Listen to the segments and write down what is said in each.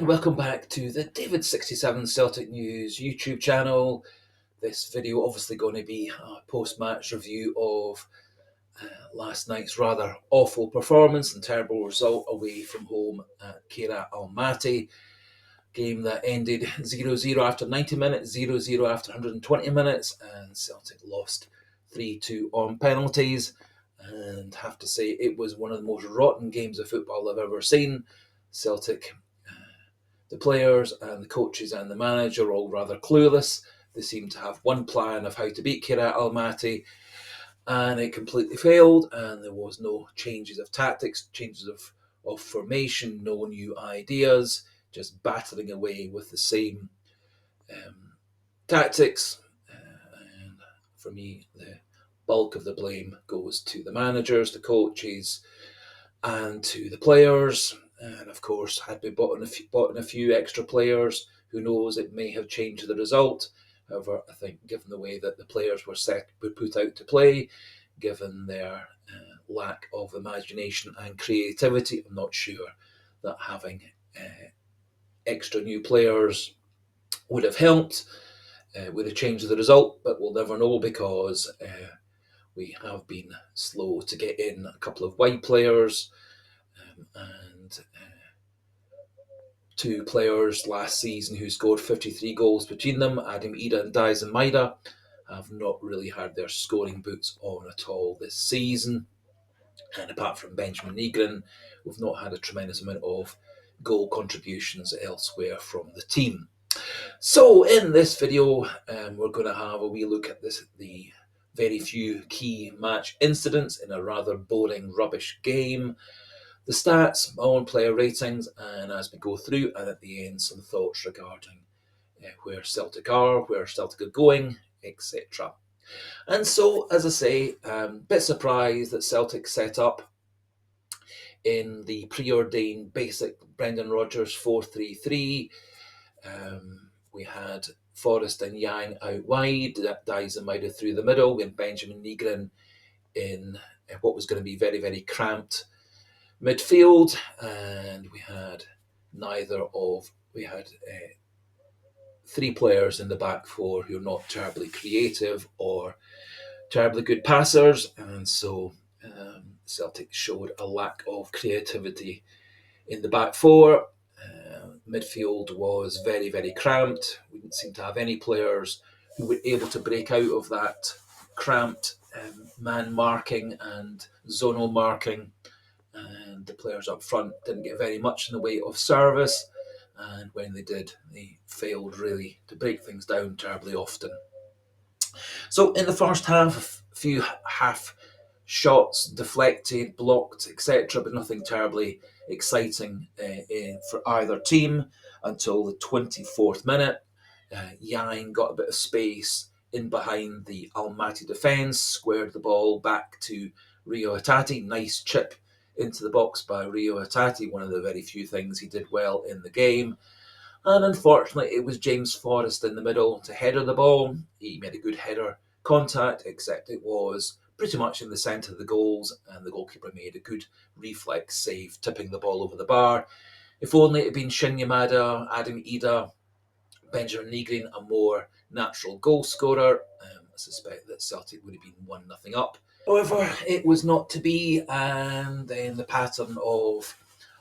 welcome back to the David67 Celtic News YouTube channel. This video obviously going to be a post-match review of last night's rather awful performance and terrible result away from home at Kairat Almaty. Game that ended 0-0 after 90 minutes, 0-0 after 120 minutes, and Celtic lost 3-2 on penalties. And have to say, it was one of the most rotten games of football I've ever seen. Celtic, the players and the coaches and the manager are all rather clueless. They seem to have one plan of how to beat Kairat Almaty, and it completely failed, and there was no changes of tactics, changes of formation, no new ideas, just battering away with the same tactics. And for me, the bulk of the blame goes to the managers, the coaches, and to the players. And of course, had we bought in a few extra players, who knows, it may have changed the result. However, I think given the way that the players were put out to play, given their lack of imagination and creativity, I'm not sure that having extra new players would have helped, would have changed the result, but we'll never know because we have been slow to get in a couple of wide players, and two players last season who scored 53 goals between them, Adam Ida and Dyson Maida, have not really had their scoring boots on at all this season. And apart from Benjamin Negrin, we've not had a tremendous amount of goal contributions elsewhere from the team. So in this video, we're going to have a wee look at the very few key match incidents in a rather boring, rubbish game, the stats, my own player ratings, and as we go through, and at the end, some thoughts regarding where Celtic are, where Celtic are going, etc. And so, as I say, bit surprised that Celtic set up in the preordained basic Brendan Rodgers 4-3-3. We had Forrest and Yang out wide, Dyson Maida through the middle, with Benjamin Negrin in what was going to be very, very cramped midfield, and we had three players in the back four who are not terribly creative or terribly good passers, and so Celtic showed a lack of creativity in the back four. Midfield was very, very cramped. We didn't seem to have any players who were able to break out of that cramped man marking and zonal marking. And the players up front didn't get very much in the way of service, and when they did, they failed really to break things down terribly often. So in the first half, a few half shots deflected, blocked, etc., but nothing terribly exciting for either team until the 24th minute. Yang got a bit of space in behind the Almaty defence, squared the ball back to Rio Hatate. Nice chip into the box by Rio Hatate, one of the very few things he did well in the game. And unfortunately, it was James Forrest in the middle to header the ball. He made a good header contact, except it was pretty much in the centre of the goals, and the goalkeeper made a good reflex save, tipping the ball over the bar. If only it had been Shin Yamada, Adam Ida, Benjamin Negrin, a more natural goal scorer, I suspect that Celtic would have been 1-0 up. However, it was not to be, and then the pattern of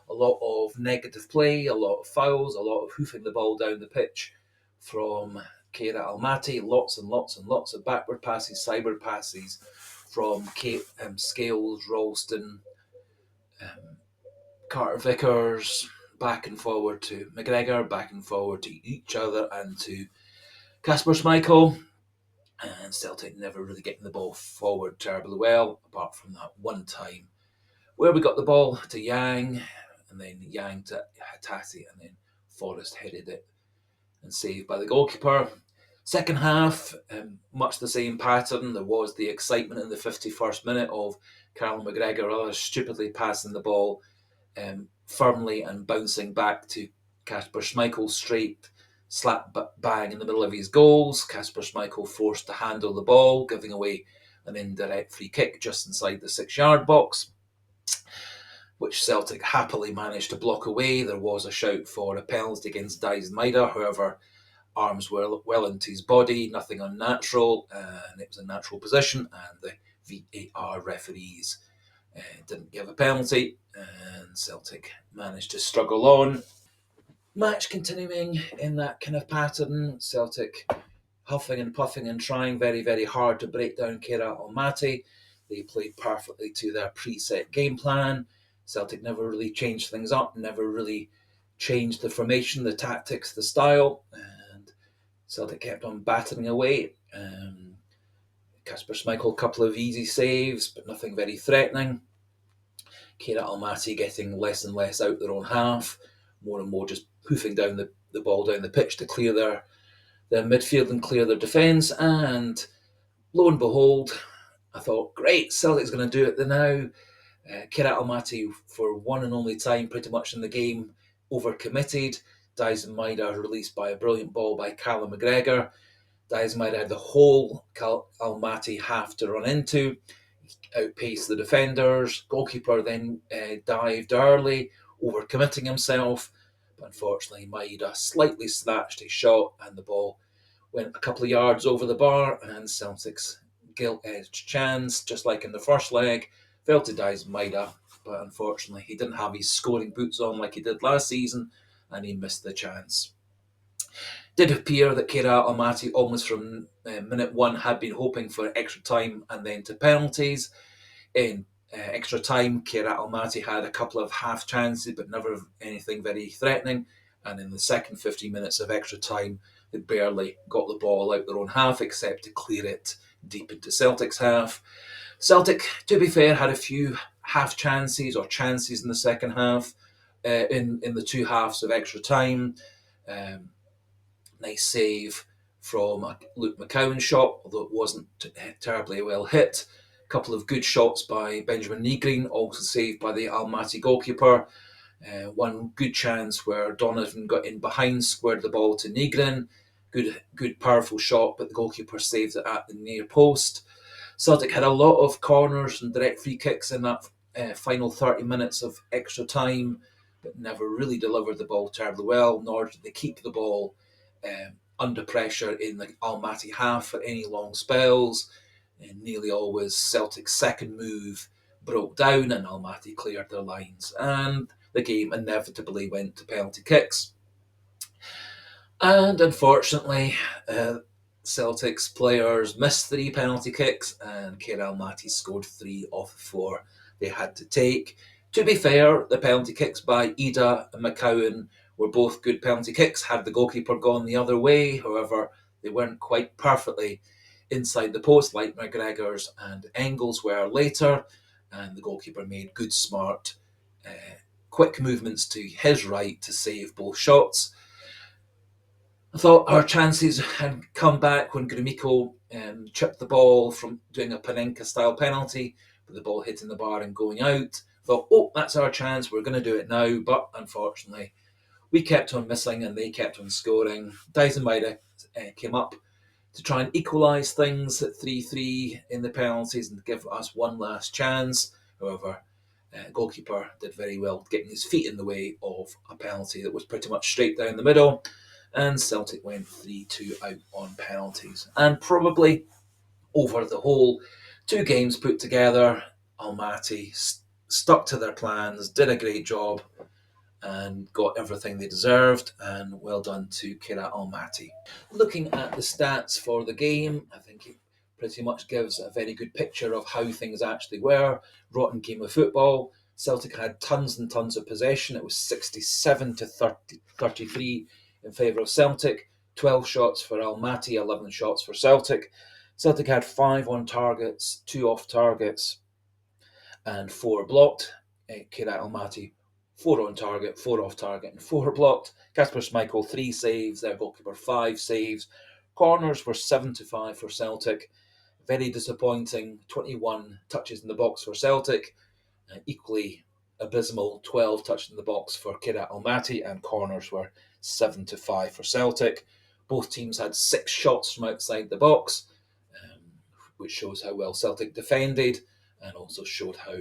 a lot of negative play, a lot of fouls, a lot of hoofing the ball down the pitch from Kairat Almaty, lots and lots and lots of backward passes, sideward passes from Scales, Ralston, Carter Vickers, back and forward to McGregor, back and forward to each other and to Kasper Schmeichel. And Celtic never really getting the ball forward terribly well, apart from that one time where we got the ball to Yang, and then Yang to Hatate, and then Forrest headed it and saved by the goalkeeper. Second half, much the same pattern. There was the excitement in the 51st minute of Carl McGregor stupidly passing the ball firmly and bouncing back to Kasper Schmeichel straight slap bang in the middle of his goals. Kasper Schmeichel forced to handle the ball, giving away an indirect free kick just inside the 6-yard box. which Celtic happily managed to block away. There was a shout for a penalty against Daizen Maida, however, arms were well into his body, nothing unnatural, and it was a natural position, and the VAR referees didn't give a penalty, and Celtic managed to struggle on. Match continuing in that kind of pattern, Celtic huffing and puffing and trying very, very hard to break down Kairat Almaty. They played perfectly to their preset game plan. Celtic never really changed things up, never really changed the formation, the tactics, the style, and Celtic kept on battering away. Kasper Schmeichel, a couple of easy saves, but nothing very threatening. Kairat Almaty getting less and less out their own half, more and more just hoofing down the ball down the pitch to clear their midfield and clear their defence. And lo and behold, I thought, great, Celtic's going to do it now. Kairat Almaty, for one and only time pretty much in the game, overcommitted. Daizen Maida released by a brilliant ball by Callum McGregor. Daizen Maida had the whole Almaty half to run into, outpaced the defenders. Goalkeeper then dived early, overcommitting himself. But unfortunately, Maida slightly snatched his shot and the ball went a couple of yards over the bar, and Celtic's gilt-edged chance, just like in the first leg, fell to Daizen Maida. But unfortunately, he didn't have his scoring boots on like he did last season, and he missed the chance. Did appear that Kairat Almaty almost from minute one had been hoping for extra time and then to penalties. In extra time, Kairat Almaty had a couple of half chances, but never anything very threatening. And in the second 15 minutes of extra time, they barely got the ball out their own half, except to clear it deep into Celtic's half. Celtic, to be fair, had a few half chances or chances in the second half, in the two halves of extra time. Nice save from a Luke McCowan shot, although it wasn't terribly well hit. A couple of good shots by Benjamin Negrin, also saved by the Almaty goalkeeper. One good chance where Donovan got in behind, squared the ball to Negrin. Good, powerful shot, but the goalkeeper saved it at the near post. Celtic had a lot of corners and direct free kicks in that final 30 minutes of extra time, but never really delivered the ball terribly well, nor did they keep the ball under pressure in the Almaty half for any long spells. And nearly always Celtic's second move broke down and Almaty cleared their lines, and the game inevitably went to penalty kicks. And unfortunately, Celtic's players missed 3 penalty kicks, and Kairat Almaty scored 3 off 4 they had to take. To be fair, the penalty kicks by Ida and McCowan were both good penalty kicks, had the goalkeeper gone the other way. However, they weren't quite perfectly inside the post like McGregor's and Engels were later, and the goalkeeper made good, smart, quick movements to his right to save both shots. I thought our chances had come back when Gromyko chipped the ball from doing a Panenka-style penalty, with the ball hitting the bar and going out. I thought, oh, that's our chance, we're going to do it now. But unfortunately, we kept on missing and they kept on scoring. Daizen Maida came up to try and equalise things at 3-3 in the penalties and give us one last chance. However, goalkeeper did very well getting his feet in the way of a penalty that was pretty much straight down the middle, and Celtic went 3-2 out on penalties. And probably over the whole 2 games put together, Almaty stuck to their plans, did a great job, and got everything they deserved, and well done to Kairat Almaty. Looking at the stats for the game, I think it pretty much gives a very good picture of how things actually were. Rotten game of football. Celtic had tons and tons of possession. It was 67 to 33 in favour of Celtic. 12 shots for Almaty, 11 shots for Celtic. Celtic had 5 on targets, 2 off targets, and 4 blocked. Kairat Almaty, 4 on target, 4 off target, and 4 blocked. Kasper Schmeichel, 3 saves. Their goalkeeper, 5 saves. Corners were 7-5 for Celtic. Very disappointing. 21 touches in the box for Celtic. Equally abysmal, 12 touches in the box for Kairat Almaty, and corners were 7-5 for Celtic. Both teams had 6 shots from outside the box, which shows how well Celtic defended, and also showed how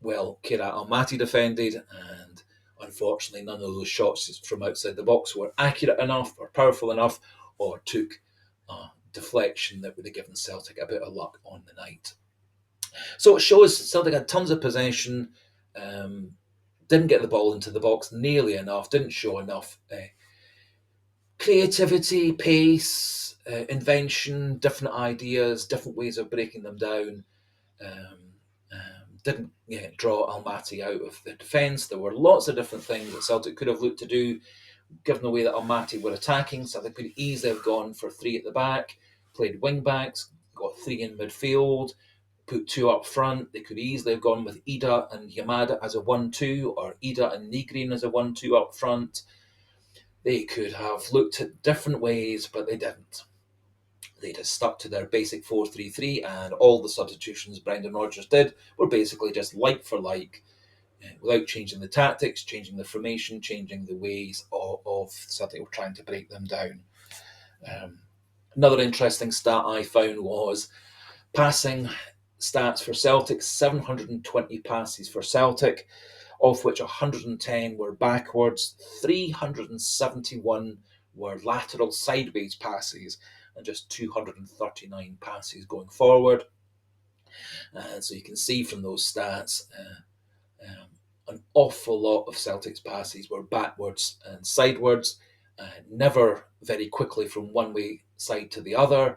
well Kairat Almaty defended, and unfortunately none of those shots from outside the box were accurate enough or powerful enough, or took a deflection that would have given Celtic a bit of luck on the night. So it shows Celtic had tons of possession, didn't get the ball into the box nearly enough, didn't show enough creativity, pace, invention, different ideas, different ways of breaking them down. Didn't draw Almaty out of the defence. There were lots of different things that Celtic could have looked to do, given the way that Almaty were attacking. So they could easily have gone for three at the back, played wing backs, got three in midfield, put two up front. They could easily have gone with Ida and Yamada as a 1-2, or Ida and Negrin as a 1-2 up front. They could have looked at different ways, but they didn't. They just stuck to their basic 4-3-3, and all the substitutions Brendan Rodgers did were basically just like for like, without changing the tactics, changing the formation, changing the ways of Celtic were trying to break them down. Another interesting stat I found was passing stats for Celtic: 720 passes for Celtic, of which 110 were backwards, 371 were lateral sideways passes, and just 239 passes going forward. So you can see from those stats, an awful lot of Celtic's passes were backwards and sidewards, never very quickly from one way side to the other.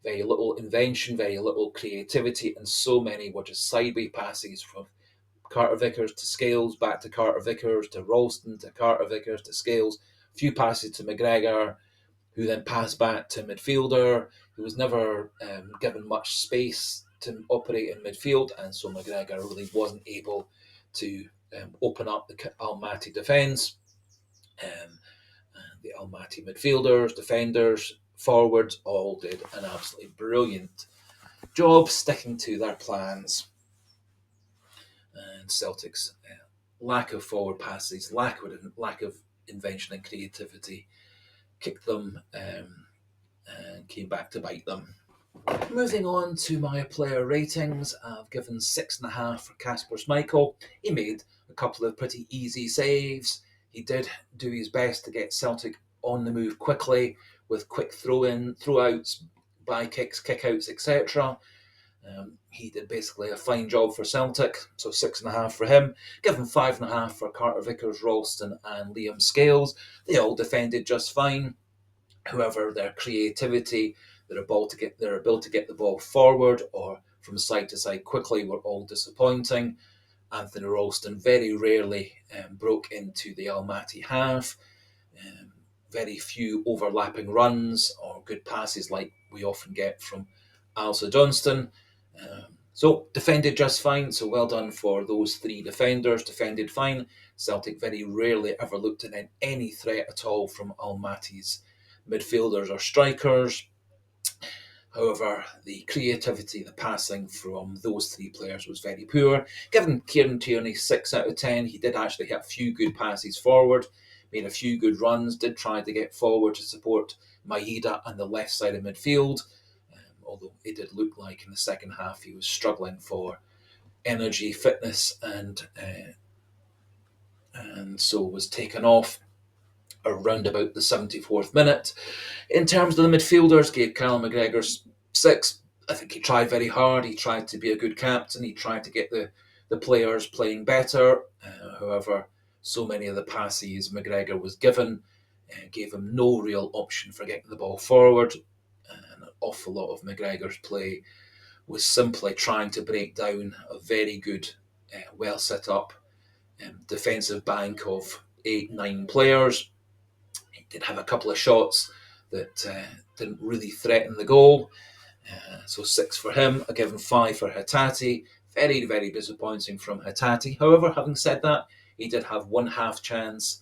Very little invention, very little creativity, and so many were just sideways passes from Carter Vickers to Scales, back to Carter Vickers, to Ralston, to Carter Vickers, to Scales. A few passes to McGregor, who then passed back to midfielder, who was never given much space to operate in midfield, and so McGregor really wasn't able to open up the Almaty defence. The Almaty midfielders, defenders, forwards all did an absolutely brilliant job sticking to their plans. And Celtic's lack of forward passes, lack of invention and creativity kicked them and came back to bite them. Moving on to my player ratings, I've given 6.5 for Kasper Schmeichel. He made a couple of pretty easy saves. He did do his best to get Celtic on the move quickly with quick throwouts, by kicks, kickouts, etc. He did basically a fine job for Celtic, so 6.5 for him. Given 5.5 for Carter Vickers, Ralston, and Liam Scales. They all defended just fine. However, their creativity, their ability to get the ball forward or from side to side quickly were all disappointing. Anthony Ralston very rarely broke into the Almaty half. Very few overlapping runs or good passes like we often get from Alsa Johnston. So defended just fine, so well done for those three defenders. Defended fine. Celtic very rarely ever looked at any threat at all from Almaty's midfielders or strikers. However, the creativity, the passing from those three players was very poor. Given Kieran Tierney 6 out of 10, he did actually hit a few good passes forward, made a few good runs, did try to get forward to support Maeda on the left side of midfield, although it did look like in the second half he was struggling for energy, fitness, and so was taken off around about the 74th minute. In terms of the midfielders, gave Callum McGregor 6. I think he tried very hard. He tried to be a good captain. He tried to get the players playing better. However, so many of the passes McGregor was given gave him no real option for getting the ball forward. And an awful lot of McGregor's play was simply trying to break down a very good, well set up defensive bank of 8-9 players. He did have a couple of shots that didn't really threaten the goal. So 6 for him. I give him 5 for Hatate. Very, very disappointing from Hatate. However, having said that, he did have one half chance,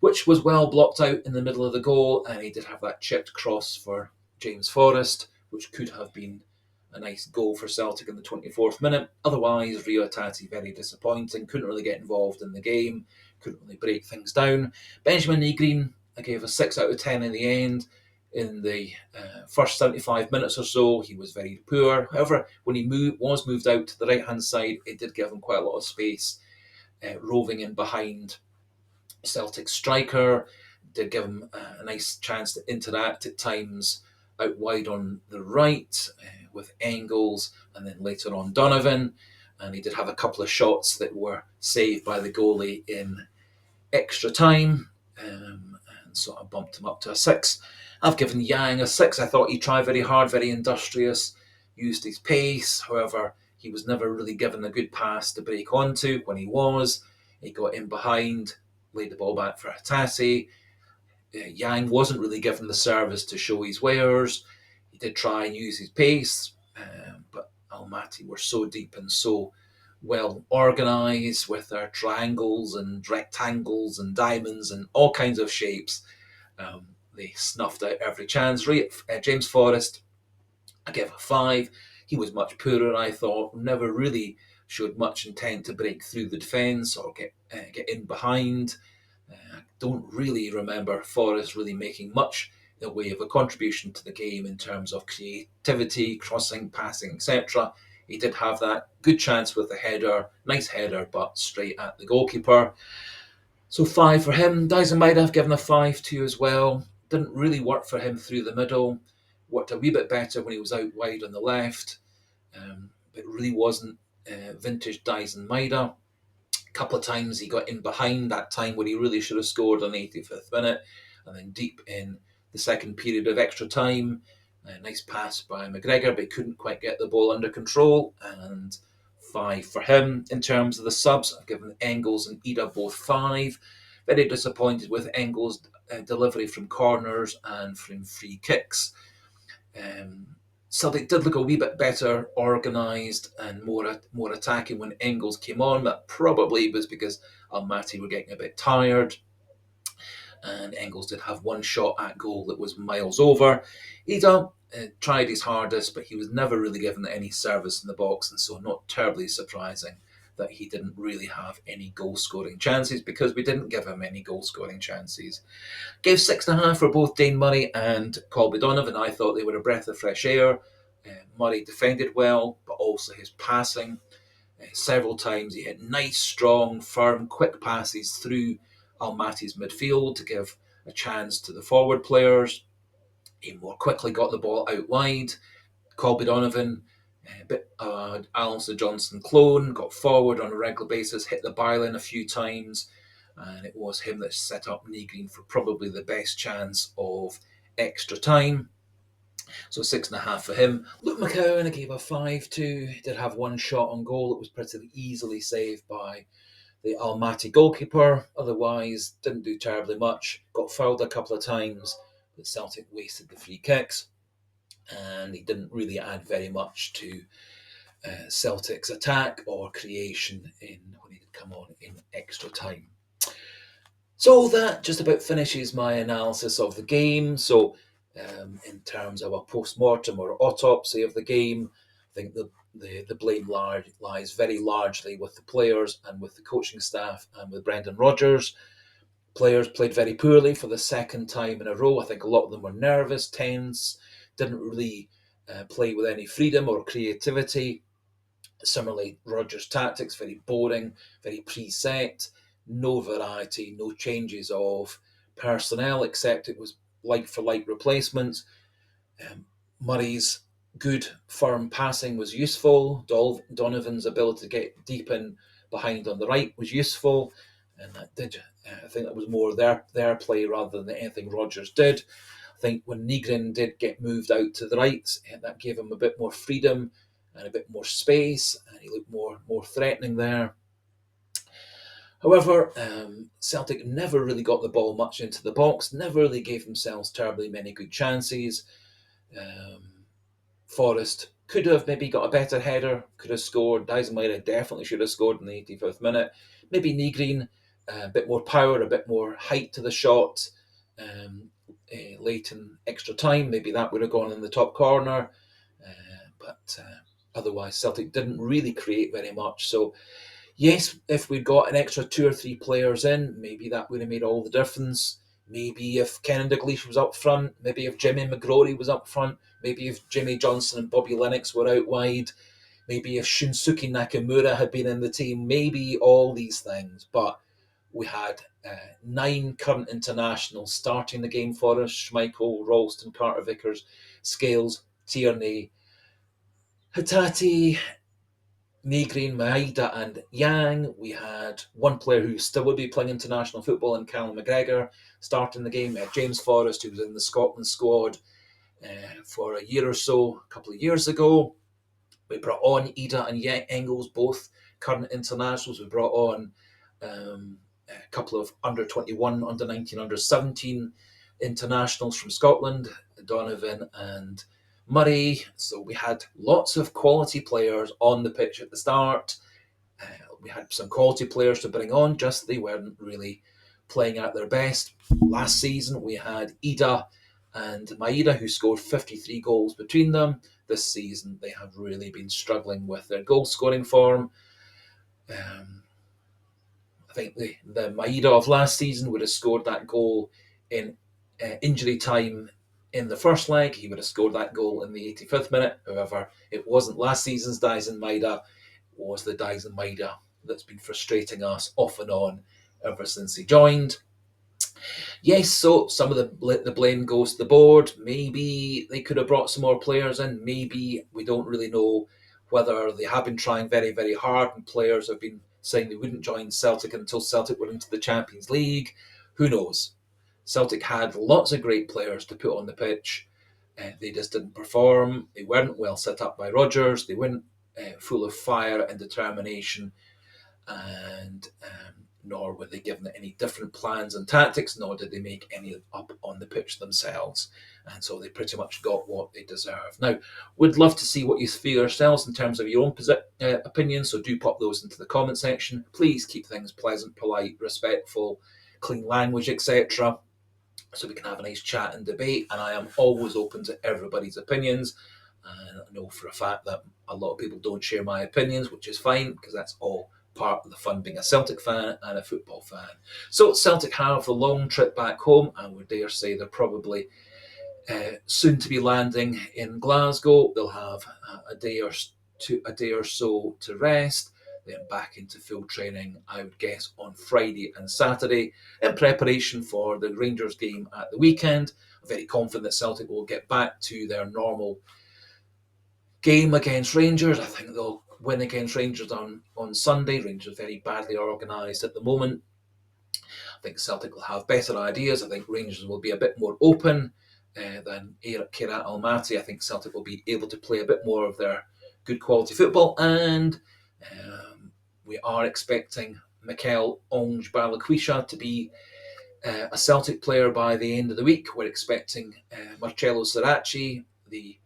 which was well blocked out in the middle of the goal, and he did have that chipped cross for James Forrest, which could have been a nice goal for Celtic in the 24th minute. Otherwise, Rio Hatate very disappointing. Couldn't really get involved in the game. Couldn't really break things down. Benjamin Negrin, I gave a 6 out of 10 in the end. in the first 75 minutes or so. He was very poor. However, when he was moved out to the right hand side, it did give him quite a lot of space, roving in behind Celtic striker. Did give him a nice chance to interact at times out wide on the right with Engels, and then later on Donovan. And he did have a couple of shots that were saved by the goalie in extra time, and sort of bumped him up to a 6. I've given Yang a 6. I thought he tried very hard, very industrious, used his pace. However, he was never really given a good pass to break onto. When he was, he got in behind, laid the ball back for Hatasi. Yang wasn't really given the service to show his wares. He did try and use his pace, but Almaty were so deep and so well organised with their triangles and rectangles and diamonds and all kinds of shapes. They snuffed out every chance. James Forrest, I gave a 5. He was much poorer, I thought. Never really showed much intent to break through the defence or get in behind. I don't really remember Forrest really making much in the way of a contribution to the game in terms of creativity, crossing, passing, etc. He did have that good chance with a header, nice header, but straight at the goalkeeper. So 5 for him. Dyson might have given a 5 to as well. Didn't really work for him through the middle. Worked a wee bit better when he was out wide on the left. But really wasn't vintage Dyson Maida. A couple of times he got in behind that time where he really should have scored on the 85th minute, and then deep in the second period of extra time. A nice pass by McGregor, but he couldn't quite get the ball under control, and 5 for him. In terms of the subs, I've given Engels and Ida both 5. Very disappointed with Engels' delivery from corners and from free kicks. Celtic did look a wee bit better organised and more attacking when Engels came on. That probably was because Almaty were getting a bit tired. And Engels did have one shot at goal that was miles over. Ida tried his hardest, but he was never really given any service in the box, and so not terribly surprising that he didn't really have any goal-scoring chances, because we didn't give him any goal-scoring chances. Gave 6.5 for both Dane Murray and Colby Donovan. I thought they were a breath of fresh air. Murray defended well, but also his passing. Several times he had nice, strong, firm, quick passes through Almaty's midfield to give a chance to the forward players. He more quickly got the ball out wide. Colby Donovan, Alistair Johnson clone, got forward on a regular basis, hit the byline a few times, and it was him that set up Negrin for probably the best chance of extra time. So 6.5 for him. Luke McCowan, I gave a 5 to. He did have one shot on goal. It was pretty easily saved by the Almaty goalkeeper. Otherwise, didn't do terribly much. Got fouled a couple of times, but Celtic wasted the free kicks, and he didn't really add very much to Celtic's attack or creation when he did come on in extra time. So that just about finishes my analysis of the game. So in terms of a post-mortem or autopsy of the game, I think the blame lies very largely with the players and with the coaching staff and with Brendan Rodgers. Players played very poorly for the second time in a row. I think a lot of them were nervous, tense, didn't really play with any freedom or creativity. Similarly, Rodgers' tactics, very boring, very preset, no variety, no changes of personnel, except it was like for like replacements. Murray's good, firm passing was useful. Donovan's ability to get deep in behind on the right was useful. And that did, I think that was more their play rather than anything Rodgers did. I think when Negrin did get moved out to the right, that gave him a bit more freedom and a bit more space, and he looked more threatening there. However, Celtic never really got the ball much into the box, never really gave themselves terribly many good chances. Forrest could have maybe got a better header, could have scored. Dijsselmeyer definitely should have scored in the 85th minute. Maybe Negrin, a bit more power, a bit more height to the shot. Late in extra time, maybe that would have gone in the top corner. But otherwise, Celtic didn't really create very much. So, yes, if we'd got an extra 2 or 3 players in, maybe that would have made all the difference. Maybe if Kenan Dalglish was up front, maybe if Jimmy McGrory was up front, maybe if Jimmy Johnson and Bobby Lennox were out wide, maybe if Shunsuke Nakamura had been in the team, maybe all these things. But we had 9 current internationals starting the game for us: Schmeichel, Ralston, Carter Vickers, Scales, Tierney, Hatate, Negrin, Maida, and Yang. We had one player who still would be playing international football in Callum McGregor starting the game. James Forrest, who was in the Scotland squad for a year or so, a couple of years ago. We brought on Ida and Engels, both current internationals. We brought on a couple of under 21, under 19, under 17 internationals from Scotland, Donovan and Murray. So we had lots of quality players on the pitch at the start. We had some quality players to bring on, just they weren't really playing at their best. Last season we had Ida and Maida, who scored 53 goals between them. This season they have really been struggling with their goal scoring form. I think the Maida of last season would have scored that goal in injury time in the first leg. He would have scored that goal in the 85th minute. However, it wasn't last season's Dyson Maida, it was the Dyson Maida that's been frustrating us off and on ever since he joined. Yes, so some of the blame goes to the board. Maybe they could have brought some more players in. Maybe we don't really know whether they have been trying very, very hard and players have been saying they wouldn't join Celtic until Celtic were into the Champions League. Who knows? Celtic had lots of great players to put on the pitch. They just didn't perform. They weren't well set up by Rodgers. They weren't full of fire and determination, and nor were they given any different plans and tactics, nor did they make any up on the pitch themselves. And so they pretty much got what they deserve. Now, would love to see what you feel yourselves in terms of your own opinions, so do pop those into the comment section. Please keep things pleasant, polite, respectful, clean language, etc., so we can have a nice chat and debate. And I am always open to everybody's opinions. And I know for a fact that a lot of people don't share my opinions, which is fine, because that's all part of the fun being a Celtic fan and a football fan. So Celtic have the long trip back home, and we dare say they're probably soon to be landing in Glasgow. They'll have a day or so to rest, then back into full training, I would guess, on Friday and Saturday in preparation for the Rangers game at the weekend. I'm very confident that Celtic will get back to their normal game against Rangers. I think they'll win against Rangers on Sunday. Rangers are very badly organised at the moment. I think Celtic will have better ideas. I think Rangers will be a bit more open than Kairat Almaty. I think Celtic will be able to play a bit more of their good quality football, and we are expecting Mikel Onge Balakwisha to be a Celtic player by the end of the week. We're expecting Marcelo Sarachi, the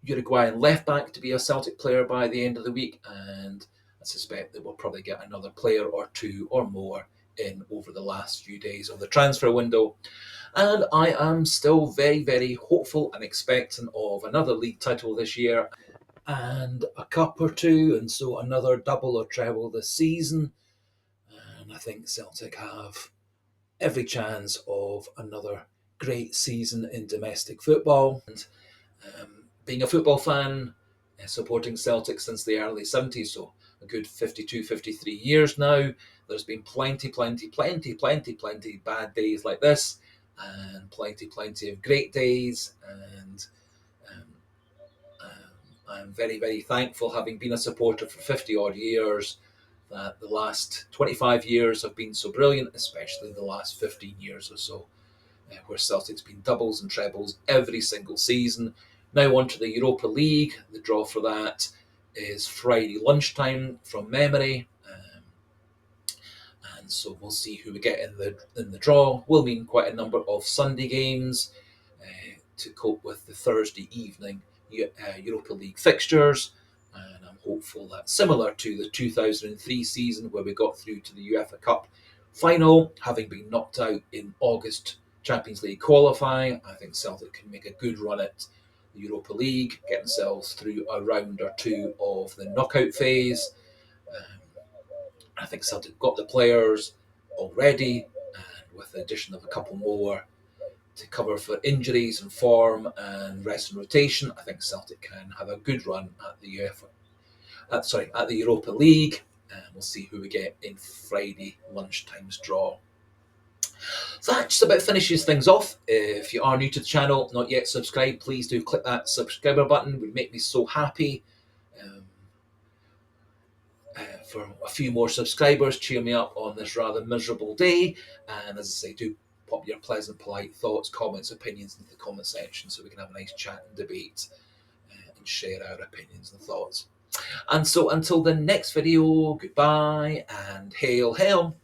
Uruguayan left back, to be a Celtic player by the end of the week, and I suspect that we'll probably get another player or two or more in over the last few days of the transfer window. And I am still very, very hopeful and expectant of another league title this year and a cup or two, and so another double or treble this season. And I think Celtic have every chance of another great season in domestic football. And being a football fan, supporting Celtic since the early 70s, so a good 52, 53 years now, there's been plenty bad days like this, and plenty of great days. And I'm very, very thankful, having been a supporter for 50 odd years, that the last 25 years have been so brilliant, especially the last 15 years or so, where Celtic's been doubles and trebles every single season. Now on to the Europa League. The draw for that is Friday lunchtime from memory. And so we'll see who we get in the draw. Will mean quite a number of Sunday games to cope with the Thursday evening Europa League fixtures. And I'm hopeful that, similar to the 2003 season where we got through to the UEFA Cup final, having been knocked out in August Champions League qualifying, I think Celtic can make a good run at the Europa League, get themselves through a round or two of the knockout phase. I think Celtic got the players already, and with the addition of a couple more, to cover for injuries and form and rest and rotation, I think Celtic can have a good run at the at the Europa League. And we'll see who we get in Friday lunchtime's draw. So that just about finishes things off. If you are new to the channel, not yet subscribed, please do click that subscriber button. It would make me so happy. Um, for a few more subscribers, cheer me up on this rather miserable day. And as I say, do pop your pleasant, polite thoughts, comments, opinions into the comment section so we can have a nice chat and debate and share our opinions and thoughts. And so until the next video, goodbye and hail, hail.